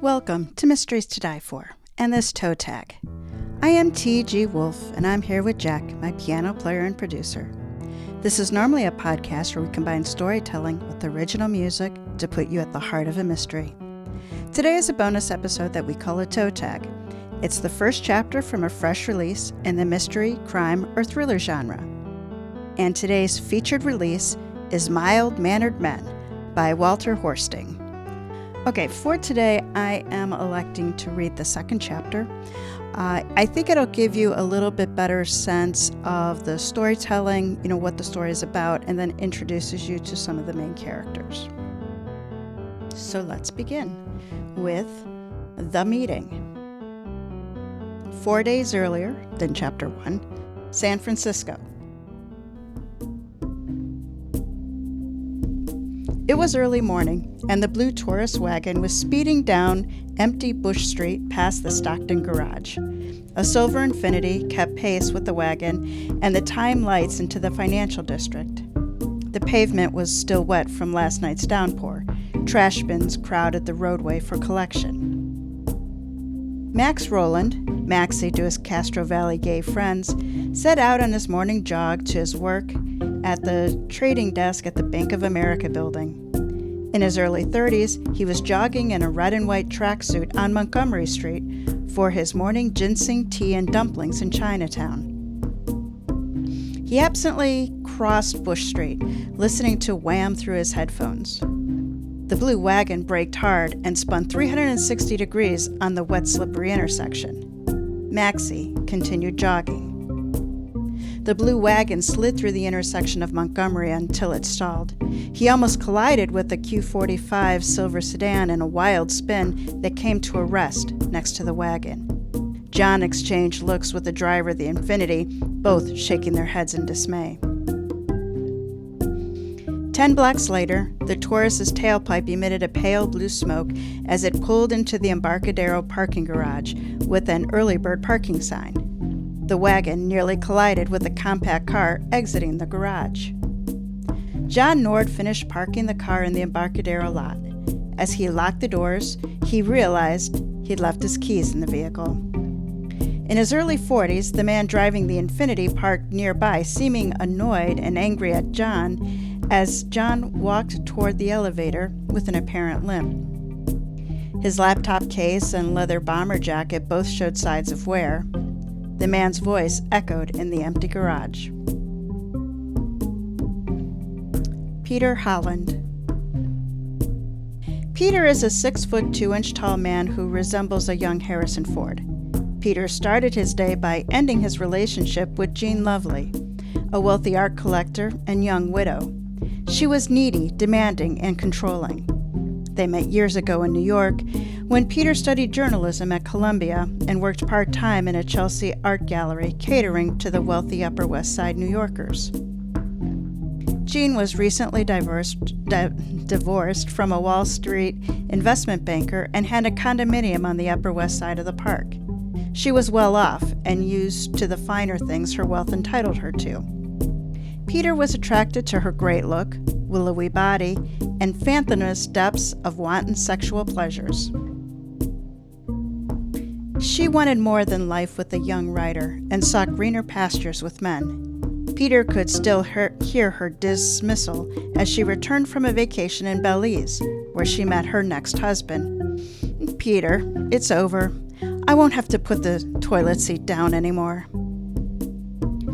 Welcome to Mysteries to Die For and this toe tag. I am TG Wolff and I'm here with Jack, my piano player and producer. This is normally a podcast where we combine storytelling with original music to put you at the heart of a mystery. Today is a bonus episode that we call a toe tag. It's the first chapter from a fresh release in the mystery, crime, or thriller genre. And today's featured release is Mild-Mannered Men by Walter Horsting. Okay, for today, I am electing to read the second chapter. I think it'll give you a little bit better sense of the storytelling, what the story is about, and then introduces you to some of the main characters. So let's begin with The Meeting. 4 days earlier than Chapter 1, San Francisco. It was early morning, and the blue Taurus wagon was speeding down empty Bush Street past the Stockton garage. A silver Infiniti kept pace with the wagon and the time lights into the financial district. The pavement was still wet from last night's downpour. Trash bins crowded the roadway for collection. Max Rowland, Maxie to his Castro Valley gay friends, set out on his morning jog to his work at the trading desk at the Bank of America building. In his early 30s, he was jogging in a red and white tracksuit on Montgomery Street for his morning ginseng tea and dumplings in Chinatown. He absently crossed Bush Street, listening to Wham through his headphones. The blue wagon braked hard and spun 360 degrees on the wet, slippery intersection. Maxie continued jogging. The blue wagon slid through the intersection of Montgomery until it stalled. He almost collided with the Q45 silver sedan in a wild spin that came to a rest next to the wagon. John exchanged looks with the driver of the Infiniti, both shaking their heads in dismay. 10 blocks later, the Taurus's tailpipe emitted a pale blue smoke as it pulled into the Embarcadero parking garage with an early bird parking sign. The wagon nearly collided with a compact car exiting the garage. John Nord finished parking the car in the Embarcadero lot. As he locked the doors, he realized he'd left his keys in the vehicle. In his early 40s, the man driving the Infiniti parked nearby, seeming annoyed and angry at John as John walked toward the elevator with an apparent limp. His laptop case and leather bomber jacket both showed signs of wear. The man's voice echoed in the empty garage. Peter Holland. Peter is a 6'2" tall man who resembles a young Harrison Ford. Peter started his day by ending his relationship with Jean Lovely, a wealthy art collector and young widow. She was needy, demanding, and controlling. They met years ago in New York when Peter studied journalism at Columbia and worked part-time in a Chelsea art gallery catering to the wealthy Upper West Side New Yorkers. Jean was recently divorced from a Wall Street investment banker and had a condominium on the Upper West Side of the park. She was well off and used to the finer things her wealth entitled her to. Peter was attracted to her great look, willowy body, and fathomless depths of wanton sexual pleasures. She wanted more than life with a young writer and sought greener pastures with men. Peter could still hear her dismissal as she returned from a vacation in Belize, where she met her next husband. "Peter, it's over. I won't have to put the toilet seat down anymore."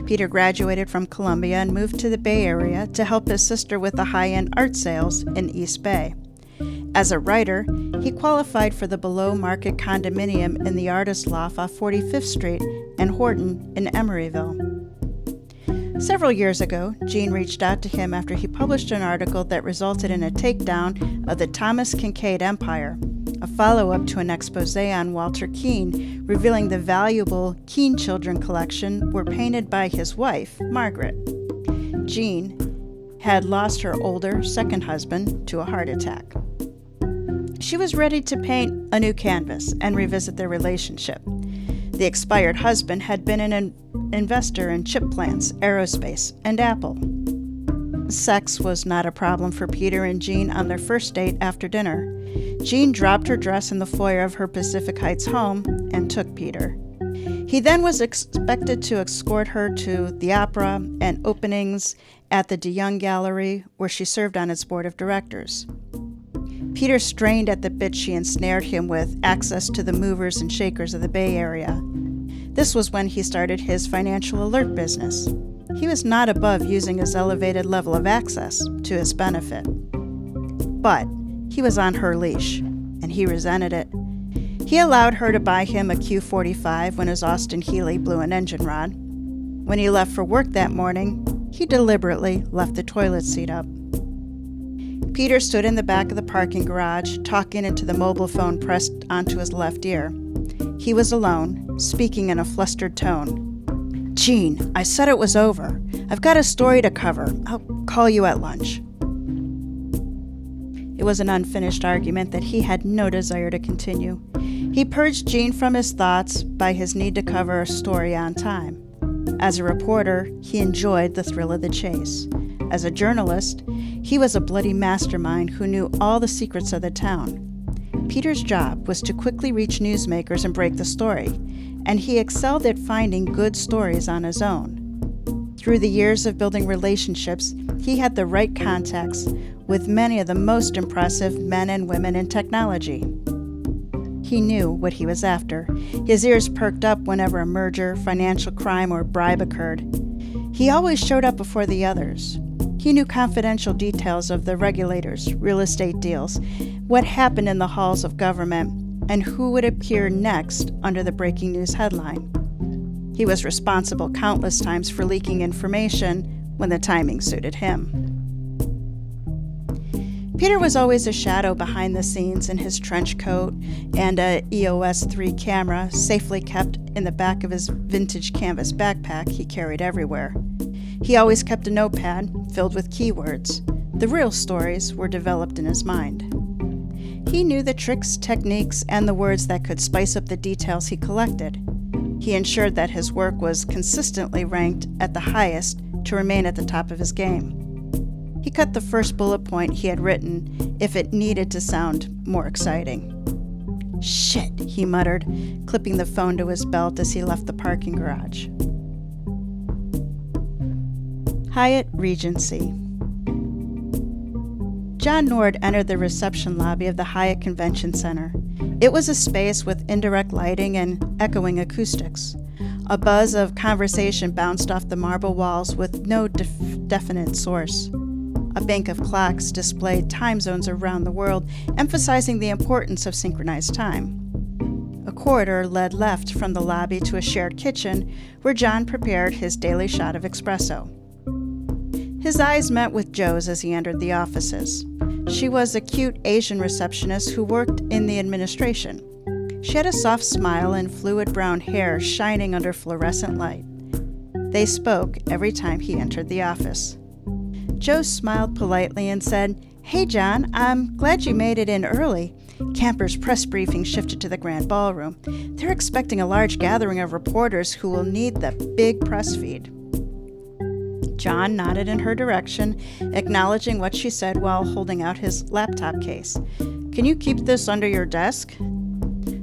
Peter graduated from Columbia and moved to the Bay Area to help his sister with the high-end art sales in East Bay. As a writer, he qualified for the below-market condominium in the Artist Loft off 45th Street and Horton in Emeryville. Several years ago, Jean reached out to him after he published an article that resulted in a takedown of the Thomas Kinkade Empire, a follow-up to an expose on Walter Keane, revealing the valuable Keane Children collection were painted by his wife, Margaret. Jean had lost her older second husband to a heart attack. She was ready to paint a new canvas and revisit their relationship. The expired husband had been an investor in chip plants, aerospace, and Apple. Sex was not a problem for Peter and Jean on their first date after dinner. Jean dropped her dress in the foyer of her Pacific Heights home and took Peter. He then was expected to escort her to the opera and openings at the De Young Gallery, where she served on its board of directors. Peter strained at the bit she ensnared him with, access to the movers and shakers of the Bay Area. This was when he started his financial alert business. He was not above using his elevated level of access to his benefit. But he was on her leash, and he resented it. He allowed her to buy him a Q45 when his Austin Healey blew an engine rod. When he left for work that morning, he deliberately left the toilet seat up. Peter stood in the back of the parking garage, talking into the mobile phone pressed onto his left ear. He was alone, speaking in a flustered tone. "Jean, I said it was over. I've got a story to cover. I'll call you at lunch." It was an unfinished argument that he had no desire to continue. He purged Jean from his thoughts by his need to cover a story on time. As a reporter, he enjoyed the thrill of the chase. As a journalist, he was a bloody mastermind who knew all the secrets of the town. Peter's job was to quickly reach newsmakers and break the story, and he excelled at finding good stories on his own. Through the years of building relationships, he had the right contacts with many of the most impressive men and women in technology. He knew what he was after. His ears perked up whenever a merger, financial crime, or bribe occurred. He always showed up before the others. He knew confidential details of the regulators, real estate deals, what happened in the halls of government, and who would appear next under the breaking news headline. He was responsible countless times for leaking information when the timing suited him. Peter was always a shadow behind the scenes in his trench coat and a EOS 3 camera safely kept in the back of his vintage canvas backpack he carried everywhere. He always kept a notepad filled with keywords. The real stories were developed in his mind. He knew the tricks, techniques, and the words that could spice up the details he collected. He ensured that his work was consistently ranked at the highest to remain at the top of his game. He cut the first bullet point he had written if it needed to sound more exciting. "Shit," he muttered, clipping the phone to his belt as he left the parking garage. Hyatt Regency. John Nord entered the reception lobby of the Hyatt Convention Center. It was a space with indirect lighting and echoing acoustics. A buzz of conversation bounced off the marble walls with no definite source. A bank of clocks displayed time zones around the world, emphasizing the importance of synchronized time. A corridor led left from the lobby to a shared kitchen where John prepared his daily shot of espresso. His eyes met with Joe's as he entered the offices. She was a cute Asian receptionist who worked in the administration. She had a soft smile and fluid brown hair shining under fluorescent light. They spoke every time he entered the office. Joe smiled politely and said, "Hey, John, I'm glad you made it in early." Camper's press briefing shifted to the grand ballroom. They're expecting a large gathering of reporters who will need the big press feed. John nodded in her direction, acknowledging what she said while holding out his laptop case. "Can you keep this under your desk?"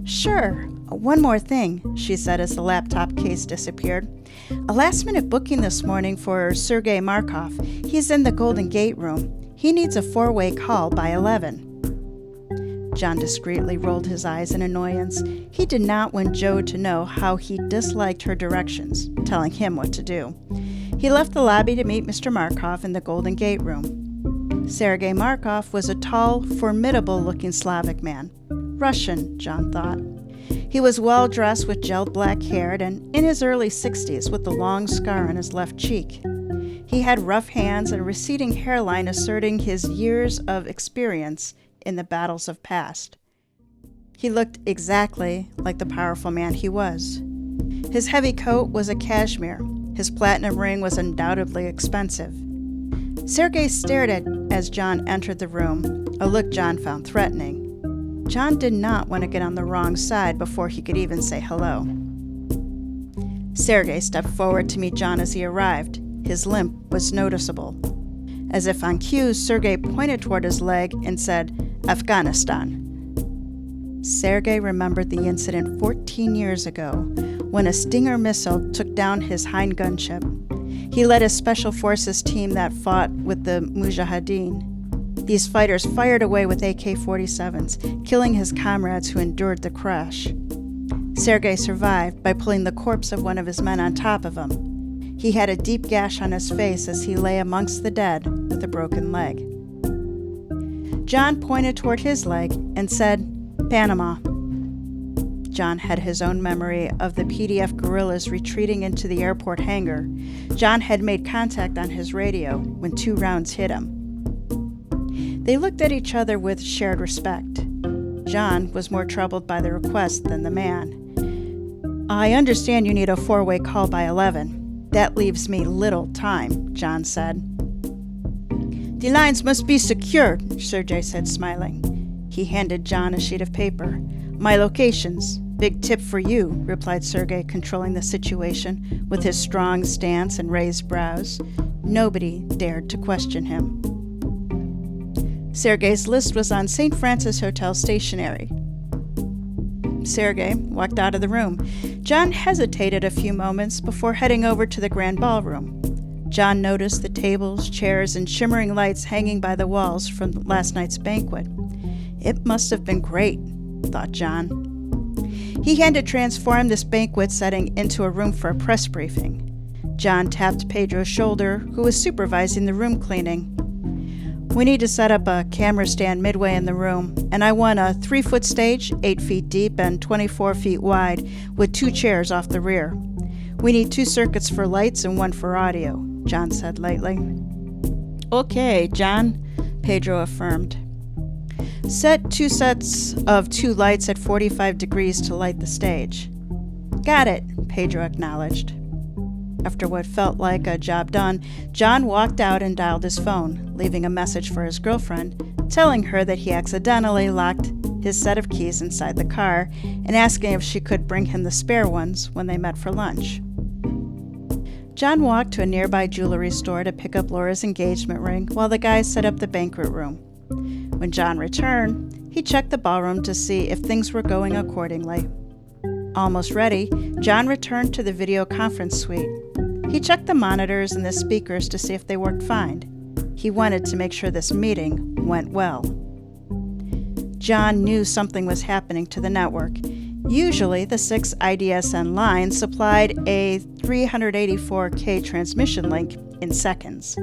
"Sure. One more thing," she said as the laptop case disappeared. "A last-minute booking this morning for Sergei Markov. He's in the Golden Gate room. He needs a 4-way call by 11. John discreetly rolled his eyes in annoyance. He did not want Joe to know how he disliked her directions, telling him what to do. He left the lobby to meet Mr. Markov in the Golden Gate room. Sergei Markov was a tall, formidable-looking Slavic man. Russian, John thought. He was well-dressed with gelled black hair and in his early 60s with a long scar on his left cheek. He had rough hands and a receding hairline asserting his years of experience in the battles of past. He looked exactly like the powerful man he was. His heavy coat was a cashmere. His platinum ring was undoubtedly expensive. Sergei stared at as John entered the room, a look John found threatening. John did not want to get on the wrong side before he could even say hello. Sergei stepped forward to meet John as he arrived. His limp was noticeable. As if on cue, Sergei pointed toward his leg and said, "Afghanistan." Sergei remembered the incident 14 years ago when a Stinger missile took down his Hind gunship. He led a special forces team that fought with the Mujahideen. These fighters fired away with AK-47s, killing his comrades who endured the crash. Sergei survived by pulling the corpse of one of his men on top of him. He had a deep gash on his face as he lay amongst the dead with a broken leg. John pointed toward his leg and said, "Panama." John had his own memory of the PDF guerrillas retreating into the airport hangar. John had made contact on his radio when 2 rounds hit him. They looked at each other with shared respect. John was more troubled by the request than the man. "I understand you need a 4-way call by 11. That leaves me little time," John said. "The lines must be secured," Sergei said, smiling. He handed John a sheet of paper. "My locations. Big tip for you," replied Sergei, controlling the situation with his strong stance and raised brows. Nobody dared to question him. Sergei's list was on St. Francis Hotel stationery. Sergei walked out of the room. John hesitated a few moments before heading over to the grand ballroom. John noticed the tables, chairs, and shimmering lights hanging by the walls from last night's banquet. It must have been great, thought John. He had to transform this banquet setting into a room for a press briefing. John tapped Pedro's shoulder, who was supervising the room cleaning. "We need to set up a camera stand midway in the room, and I want a 3-foot stage, 8 feet deep and 24 feet wide, with 2 chairs off the rear. We need 2 circuits for lights and 1 for audio," John said lightly. "Okay, John," Pedro affirmed. "Set 2 sets of 2 lights at 45 degrees to light the stage." "Got it," Pedro acknowledged. After what felt like a job done, John walked out and dialed his phone, leaving a message for his girlfriend, telling her that he accidentally locked his set of keys inside the car and asking if she could bring him the spare ones when they met for lunch. John walked to a nearby jewelry store to pick up Laura's engagement ring while the guys set up the banquet room. When John returned, he checked the ballroom to see if things were going accordingly. Almost ready, John returned to the video conference suite. He checked the monitors and the speakers to see if they worked fine. He wanted to make sure this meeting went well. John knew something was happening to the network. Usually, the 6 IDSN lines supplied a 384K transmission link in seconds.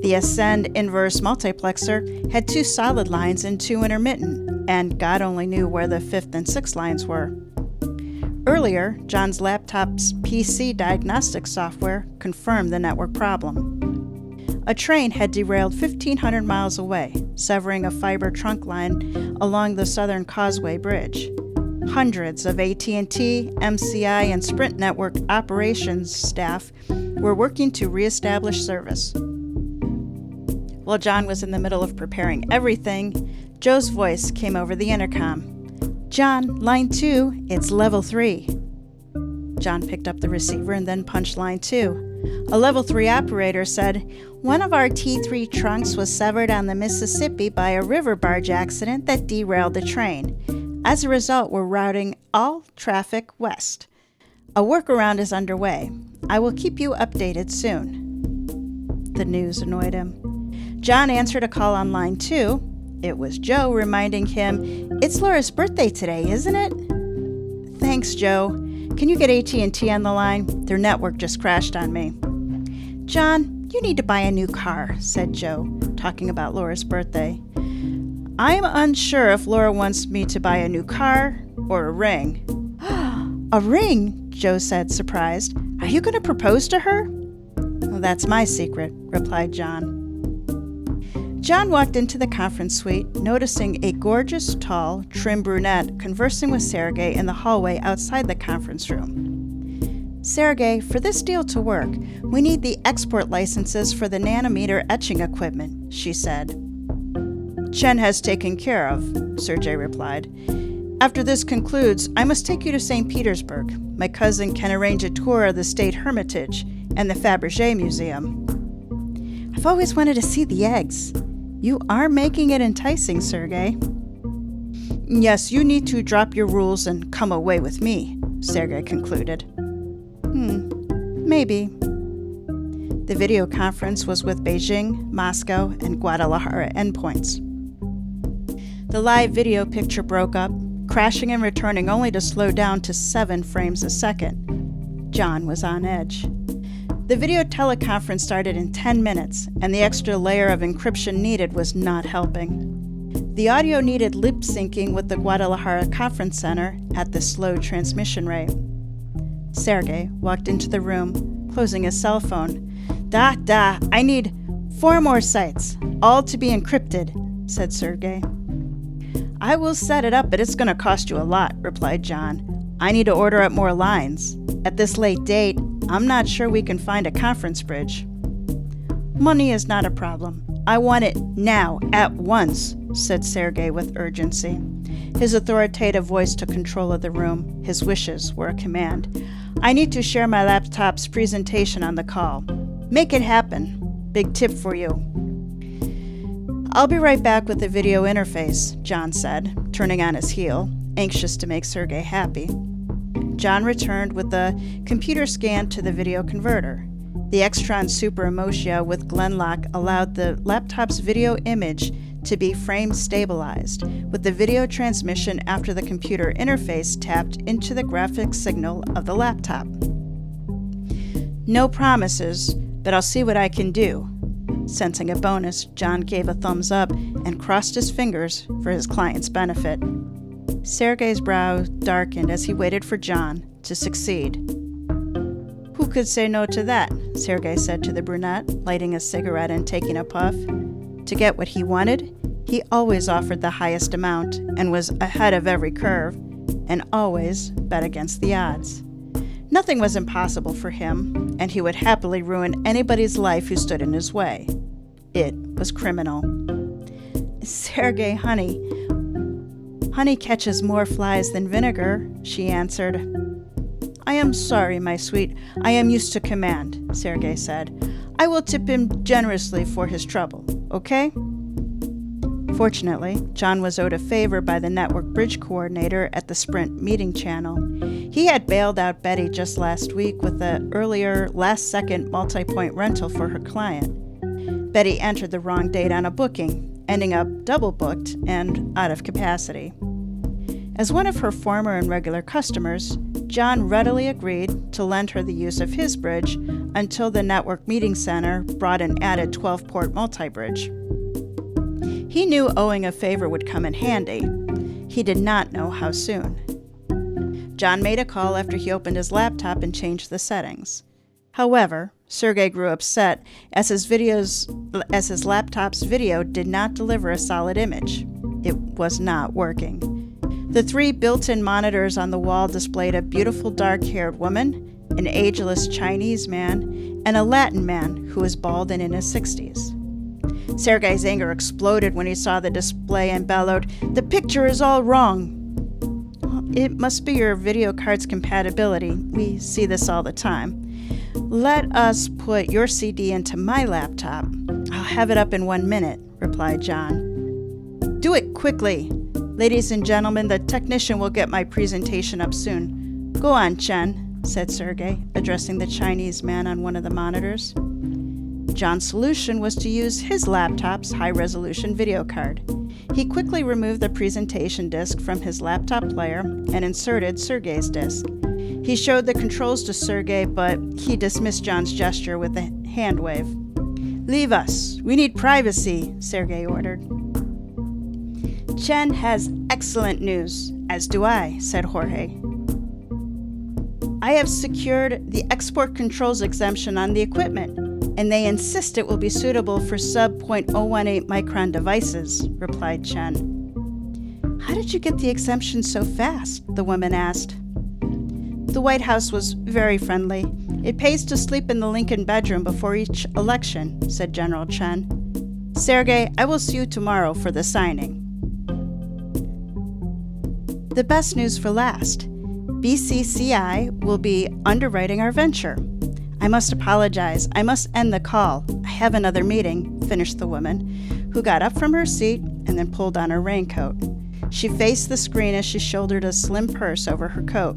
The Ascend inverse multiplexer had 2 solid lines and 2 intermittent, and God only knew where the 5th and 6th lines were. Earlier, John's laptop's PC diagnostic software confirmed the network problem. A train had derailed 1,500 miles away, severing a fiber trunk line along the Southern Causeway Bridge. Hundreds of AT&T, MCI, and Sprint network operations staff were working to reestablish service. While John was in the middle of preparing everything, Joe's voice came over the intercom. "John, line 2, it's level 3. John picked up the receiver and then punched line 2. A level 3 operator said, "One of our T3 trunks was severed on the Mississippi by a river barge accident that derailed the train. As a result, we're routing all traffic west. A workaround is underway. I will keep you updated soon." The news annoyed him. John answered a call on line 2. It was Joe reminding him, "It's Laura's birthday today, isn't it?" "Thanks, Joe. Can you get AT&T on the line? Their network just crashed on me." "John, you need to buy a new car," said Joe, talking about Laura's birthday. "I'm unsure if Laura wants me to buy a new car or a ring." "A ring?" Joe said, surprised. "Are you going to propose to her?" "Well, that's my secret," replied John. John walked into the conference suite, noticing a gorgeous, tall, trim brunette conversing with Sergei in the hallway outside the conference room. "Sergei, for this deal to work, we need the export licenses for the nanometer etching equipment," she said. "Chen has taken care of," Sergei replied. "After this concludes, I must take you to St. Petersburg. My cousin can arrange a tour of the State Hermitage and the Fabergé Museum." I've always wanted to see the eggs. You are making it enticing, Sergei. Yes, you need to drop your rules and come away with me, Sergei concluded. Maybe. The video conference was with Beijing, Moscow, and Guadalajara endpoints. The live video picture broke up, crashing and returning only to slow down to 7 frames a second. John was on edge. The video teleconference started in 10 minutes, and the extra layer of encryption needed was not helping. The audio needed lip-syncing with the Guadalajara Conference Center at the slow transmission rate. Sergei walked into the room, closing his cell phone. I need 4 more sites, all to be encrypted, said Sergei. I will set it up, but it's going to cost you a lot, replied John. I need to order up more lines. At this late date, I'm not sure we can find a conference bridge. Money is not a problem. I want it now, at once, said Sergei with urgency. His authoritative voice took control of the room. His wishes were a command. I need to share my laptop's presentation on the call. Make it happen. Big tip for you. I'll be right back with the video interface, John said, turning on his heel, anxious to make Sergei happy. John returned with the computer scan to the video converter. The Extron Super Emotia with Glenlock allowed the laptop's video image to be frame stabilized, with the video transmission after the computer interface tapped into the graphics signal of the laptop. No promises, but I'll see what I can do. Sensing a bonus, John gave a thumbs up and crossed his fingers for his client's benefit. Sergei's brow darkened as he waited for John to succeed. Who could say no to that? Sergei said to the brunette, lighting a cigarette and taking a puff. To get what he wanted, he always offered the highest amount and was ahead of every curve, and always bet against the odds. Nothing was impossible for him, and he would happily ruin anybody's life who stood in his way. It was criminal. Sergei, honey catches more flies than vinegar, she answered. I am sorry, my sweet. I am used to command, Sergei said. I will tip him generously for his trouble, okay? Fortunately, John was owed a favor by the network bridge coordinator at the Sprint meeting channel. He had bailed out Betty just last week with the earlier last-second multi-point rental for her client. Betty entered the wrong date on a booking, ending up double-booked and out of capacity. As one of her former and regular customers, John readily agreed to lend her the use of his bridge until the network meeting center brought an added 12-port multi-bridge. He knew owing a favor would come in handy. He did not know how soon. John made a call after he opened his laptop and changed the settings. However, Sergei grew upset as his laptop's video did not deliver a solid image. It was not working. The 3 built-in monitors on the wall displayed a beautiful dark-haired woman, an ageless Chinese man, and a Latin man who was bald and in his 60s. Sergei's anger exploded when he saw the display and bellowed, "The picture is all wrong." It must be your video card's compatibility. We see this all the time. Let us put your CD into my laptop. I'll have it up in 1 minute, replied John. Do it quickly. Ladies and gentlemen, the technician will get my presentation up soon. Go on, Chen, said Sergei, addressing the Chinese man on one of the monitors. John's solution was to use his laptop's high-resolution video card. He quickly removed the presentation disc from his laptop player and inserted Sergei's disc. He showed the controls to Sergei, but he dismissed John's gesture with a hand wave. Leave us. We need privacy, Sergei ordered. Chen has excellent news, as do I, said Jorge. I have secured the export controls exemption on the equipment, and they insist it will be suitable for sub-0.018 micron devices, replied Chen. How did you get the exemption so fast? The woman asked. The White House was very friendly. It pays to sleep in the Lincoln bedroom before each election, said General Chen. Sergei, I will see you tomorrow for the signing. The best news for last. BCCI will be underwriting our venture. I must apologize. I must end the call. I have another meeting," finished the woman, who got up from her seat and then pulled on her raincoat. She faced the screen as she shouldered a slim purse over her coat.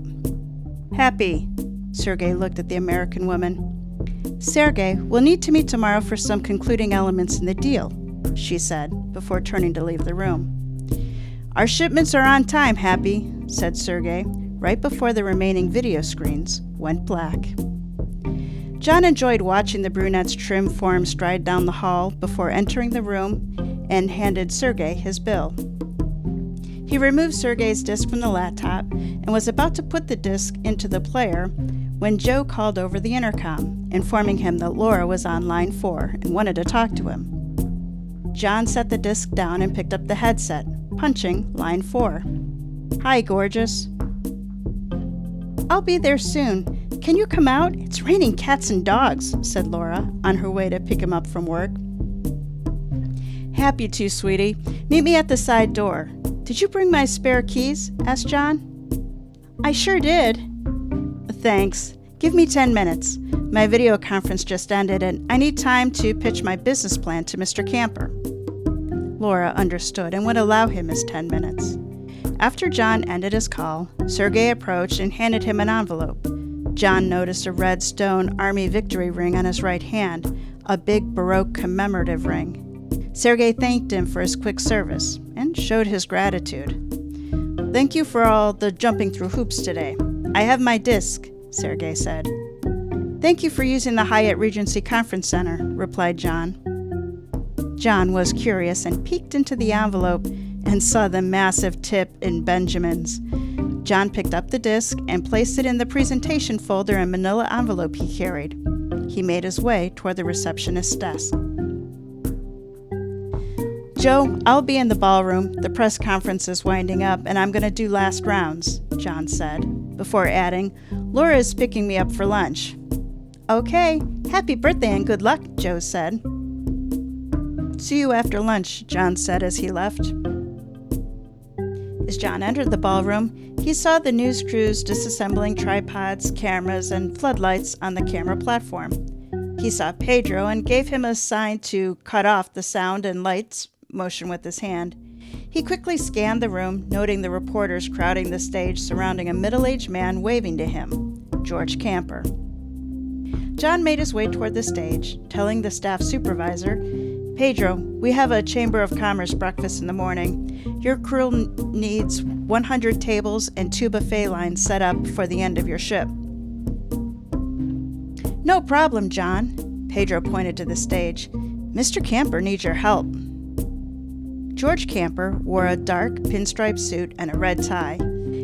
"Happy," Sergei looked at the American woman. "Sergei, we'll need to meet tomorrow for some concluding elements in the deal," she said, before turning to leave the room. "Our shipments are on time, Happy," said Sergei, right before the remaining video screens went black. John enjoyed watching the brunette's trim form stride down the hall before entering the room and handed Sergei his bill. He removed Sergei's disc from the laptop and was about to put the disc into the player when Joe called over the intercom, informing him that Laura was on line 4 and wanted to talk to him. John set the disc down and picked up the headset, punching line 4. "Hi, gorgeous." "I'll be there soon. Can you come out? It's raining cats and dogs," said Laura, on her way to pick him up from work. "Happy to, sweetie. Meet me at the side door." "Did you bring my spare keys?" asked John. "I sure did." "Thanks. Give me 10 minutes. My video conference just ended, and I need time to pitch my business plan to Mr. Camper." Laura understood and would allow him his 10 minutes. After John ended his call, Sergei approached and handed him an envelope. John noticed a red stone Army victory ring on his right hand, a big Baroque commemorative ring. Sergei thanked him for his quick service and showed his gratitude. "Thank you for all the jumping through hoops today. I have my disc," Sergei said. "Thank you for using the Hyatt Regency Conference Center," replied John. John was curious and peeked into the envelope and saw the massive tip in Benjamins. John picked up the disc and placed it in the presentation folder and manila envelope he carried. He made his way toward the receptionist's desk. "Joe, I'll be in the ballroom. The press conference is winding up, and I'm going to do last rounds," John said, before adding, "Laura is picking me up for lunch." "Okay. Happy birthday and good luck," Joe said. "See you after lunch," John said as he left. As John entered the ballroom, he saw the news crews disassembling tripods, cameras, and floodlights on the camera platform. He saw Pedro and gave him a sign to cut off the sound and lights motion with his hand. He quickly scanned the room, noting the reporters crowding the stage surrounding a middle-aged man waving to him, George Camper. John made his way toward the stage, telling the staff supervisor, "Pedro, we have a Chamber of Commerce breakfast in the morning. Your crew needs 100 tables and 2 buffet lines set up for the end of your ship." "No problem, John." Pedro pointed to the stage. "Mr. Camper needs your help." George Camper wore a dark pinstripe suit and a red tie.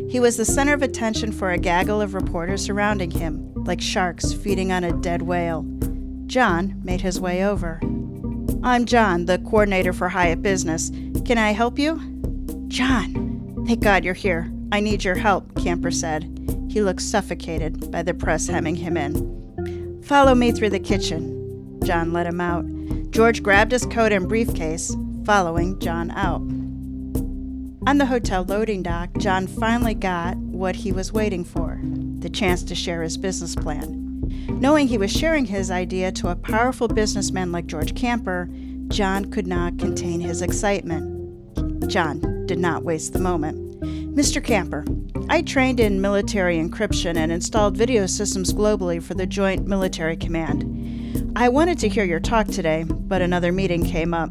He was the center of attention for a gaggle of reporters surrounding him, like sharks feeding on a dead whale. John made his way over. "I'm John, the coordinator for Hyatt Business. Can I help you?" "John, thank God you're here. I need your help," Camper said. He looked suffocated by the press hemming him in. "Follow me through the kitchen." John let him out. George grabbed his coat and briefcase, following John out. On the hotel loading dock, John finally got what he was waiting for, the chance to share his business plan. Knowing he was sharing his idea to a powerful businessman like George Camper, John could not contain his excitement. John did not waste the moment. "Mr. Camper, I trained in military encryption and installed video systems globally for the Joint Military Command. I wanted to hear your talk today, but another meeting came up.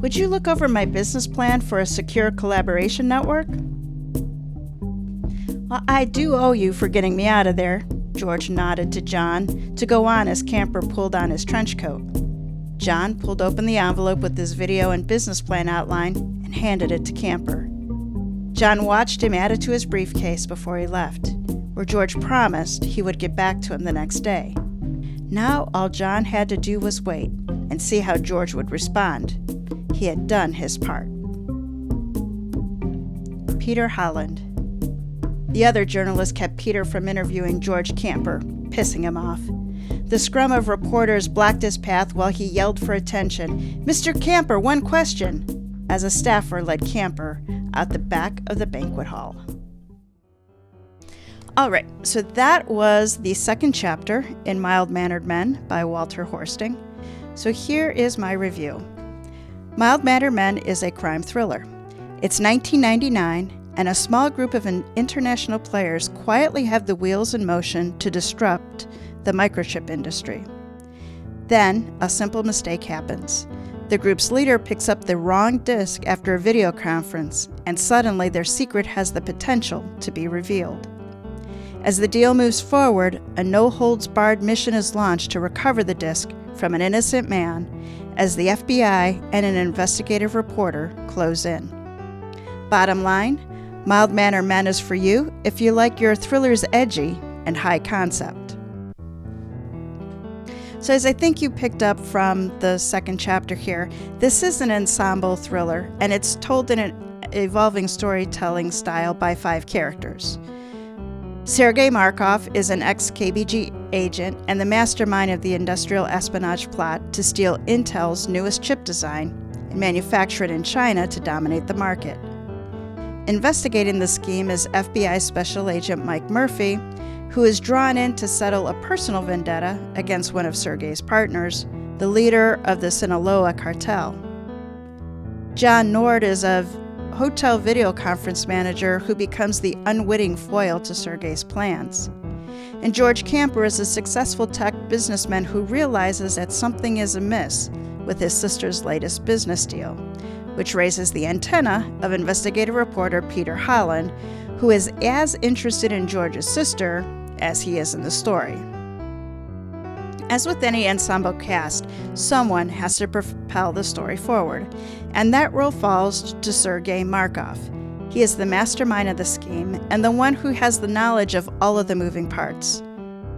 Would you look over my business plan for a secure collaboration network?" "Well, I do owe you for getting me out of there," George nodded to John to go on as Camper pulled on his trench coat. John pulled open the envelope with his video and business plan outline and handed it to Camper. John watched him add it to his briefcase before he left, where George promised he would get back to him the next day. Now all John had to do was wait and see how George would respond. He had done his part. Peter Holland. The other journalist kept Peter from interviewing George Camper, pissing him off. The scrum of reporters blocked his path while he yelled for attention. "Mr. Camper, one question," as a staffer led Camper out the back of the banquet hall. All right, so that was the second chapter in Mild-Mannered Men by Walter Horsting. So here is my review. Mild-Mannered Men is a crime thriller. It's 1999, and a small group of international players quietly have the wheels in motion to disrupt the microchip industry. Then, a simple mistake happens. The group's leader picks up the wrong disk after a video conference, and suddenly their secret has the potential to be revealed. As the deal moves forward, a no-holds-barred mission is launched to recover the disk from an innocent man as the FBI and an investigative reporter close in. Bottom line, Mild-Mannered Men is for you if you like your thrillers edgy and high concept. So as I think you picked up from the second chapter here, this is an ensemble thriller, and it's told in an evolving storytelling style by 5 characters. Sergei Markov is an ex-KGB agent and the mastermind of the industrial espionage plot to steal Intel's newest chip design and manufacture it in China to dominate the market. Investigating the scheme is FBI Special Agent Mike Murphy, who is drawn in to settle a personal vendetta against one of Sergei's partners, the leader of the Sinaloa cartel. John Nord is a hotel video conference manager who becomes the unwitting foil to Sergei's plans. And George Camper is a successful tech businessman who realizes that something is amiss with his sister's latest business deal, which raises the antenna of investigative reporter Peter Holland, who is as interested in George's sister as he is in the story. As with any ensemble cast, someone has to propel the story forward, and that role falls to Sergei Markov. He is the mastermind of the scheme and the one who has the knowledge of all of the moving parts.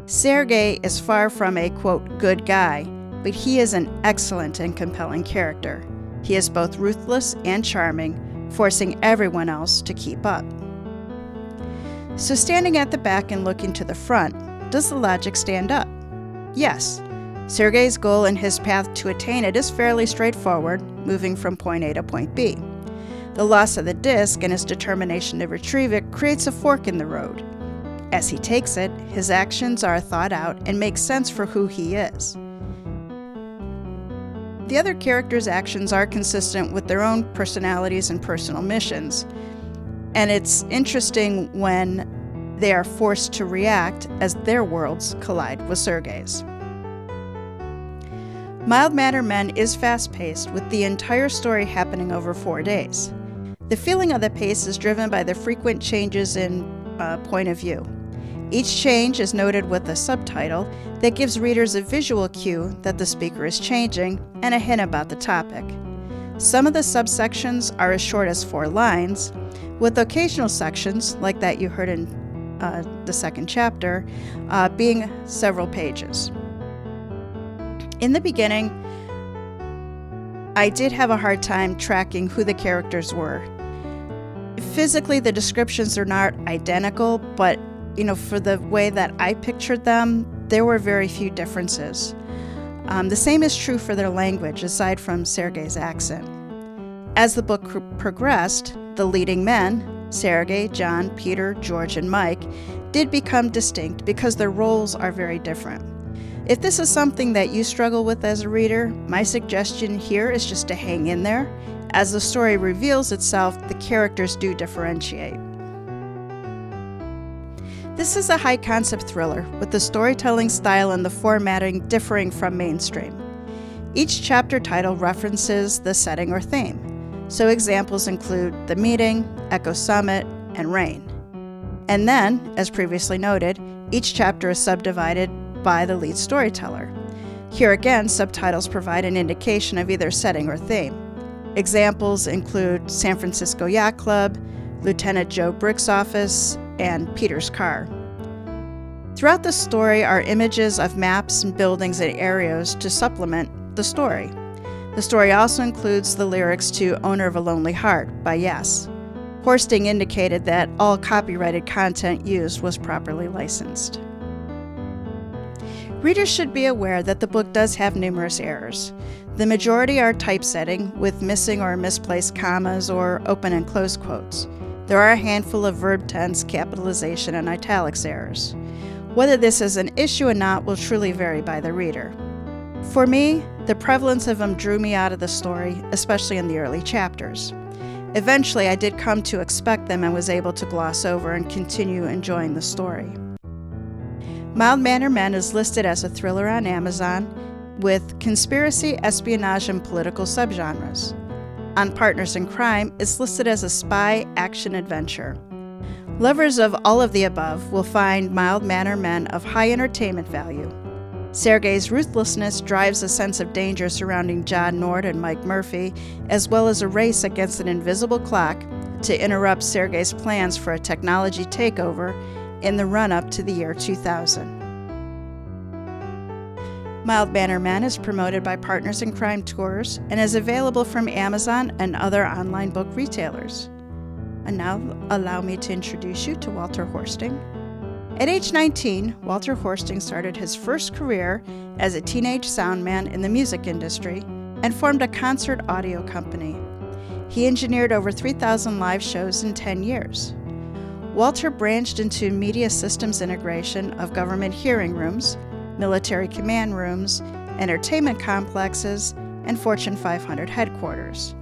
Sergei is far from a, quote, good guy, but he is an excellent and compelling character. He is both ruthless and charming, forcing everyone else to keep up. So standing at the back and looking to the front, does the logic stand up? Yes. Sergei's goal and his path to attain it is fairly straightforward, moving from point A to point B. The loss of the disk and his determination to retrieve it creates a fork in the road. As he takes it, his actions are thought out and make sense for who he is. The other characters' actions are consistent with their own personalities and personal missions, and it's interesting when they are forced to react as their worlds collide with Sergei's. Mild-Mannered Men is fast-paced, with the entire story happening over 4 days. The feeling of the pace is driven by the frequent changes in point of view. Each change is noted with a subtitle that gives readers a visual cue that the speaker is changing and a hint about the topic. Some of the subsections are as short as 4 lines, with occasional sections, like that you heard in the second chapter, being several pages. In the beginning, I did have a hard time tracking who the characters were. Physically, the descriptions are not identical, but for the way that I pictured them, there were very few differences. The same is true for their language, aside from Sergei's accent. As the book progressed, the leading men, Sergei, John, Peter, George, and Mike, did become distinct because their roles are very different. If this is something that you struggle with as a reader, my suggestion here is just to hang in there. As the story reveals itself, the characters do differentiate. This is a high-concept thriller, with the storytelling style and the formatting differing from mainstream. Each chapter title references the setting or theme, so examples include The Meeting, Echo Summit, and Rain. And then, as previously noted, each chapter is subdivided by the lead storyteller. Here again, subtitles provide an indication of either setting or theme. Examples include San Francisco Yacht Club, Lieutenant Joe Brick's office, and Peter's car. Throughout the story are images of maps and buildings and areas to supplement the story. The story also includes the lyrics to Owner of a Lonely Heart by Yes. Horsting indicated that all copyrighted content used was properly licensed. Readers should be aware that the book does have numerous errors. The majority are typesetting, with missing or misplaced commas or open and close quotes. There are a handful of verb tense, capitalization, and italics errors. Whether this is an issue or not will truly vary by the reader. For me, the prevalence of them drew me out of the story, especially in the early chapters. Eventually, I did come to expect them and was able to gloss over and continue enjoying the story. Mild-Mannered Men is listed as a thriller on Amazon with conspiracy, espionage, and political subgenres. On Partners in Crime, it's listed as a spy action adventure. Lovers of all of the above will find Mild-Mannered Men of high entertainment value. Sergei's ruthlessness drives a sense of danger surrounding John Nord and Mike Murphy, as well as a race against an invisible clock to interrupt Sergei's plans for a technology takeover in the run-up to the year 2000. Mild-Mannered Men is promoted by Partners in Crime Tours and is available from Amazon and other online book retailers. And now allow me to introduce you to Walter Horsting. At age 19, Walter Horsting started his first career as a teenage soundman in the music industry and formed a concert audio company. He engineered over 3,000 live shows in 10 years. Walter branched into media systems integration of government hearing rooms, military command rooms, entertainment complexes, and Fortune 500 headquarters.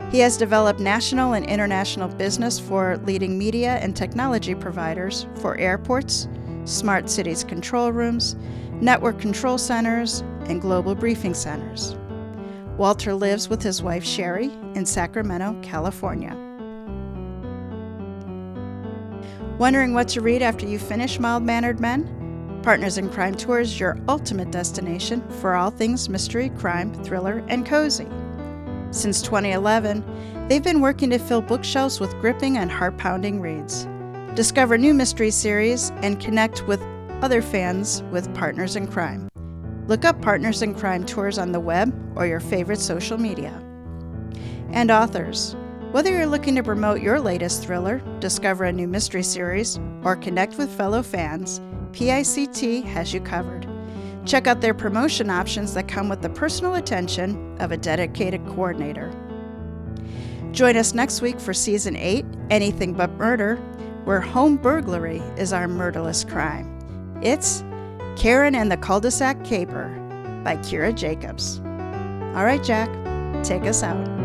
He has developed national and international business for leading media and technology providers for airports, smart cities control rooms, network control centers, and global briefing centers. Walter lives with his wife Sherry in Sacramento, California. Wondering what to read after you finish Mild-Mannered Men? Partners in Crime Tours, your ultimate destination for all things mystery, crime, thriller, and cozy. Since 2011, they've been working to fill bookshelves with gripping and heart-pounding reads. Discover new mystery series and connect with other fans with Partners in Crime. Look up Partners in Crime Tours on the web or your favorite social media. And authors. Whether you're looking to promote your latest thriller, discover a new mystery series, or connect with fellow fans, PICT has you covered. Check out their promotion options that come with the personal attention of a dedicated coordinator. Join us next week for Season 8, Anything But Murder, where home burglary is our murderless crime. It's Karen and the Cul-de-sac Caper by Kira Jacobs. All right, Jack, take us out.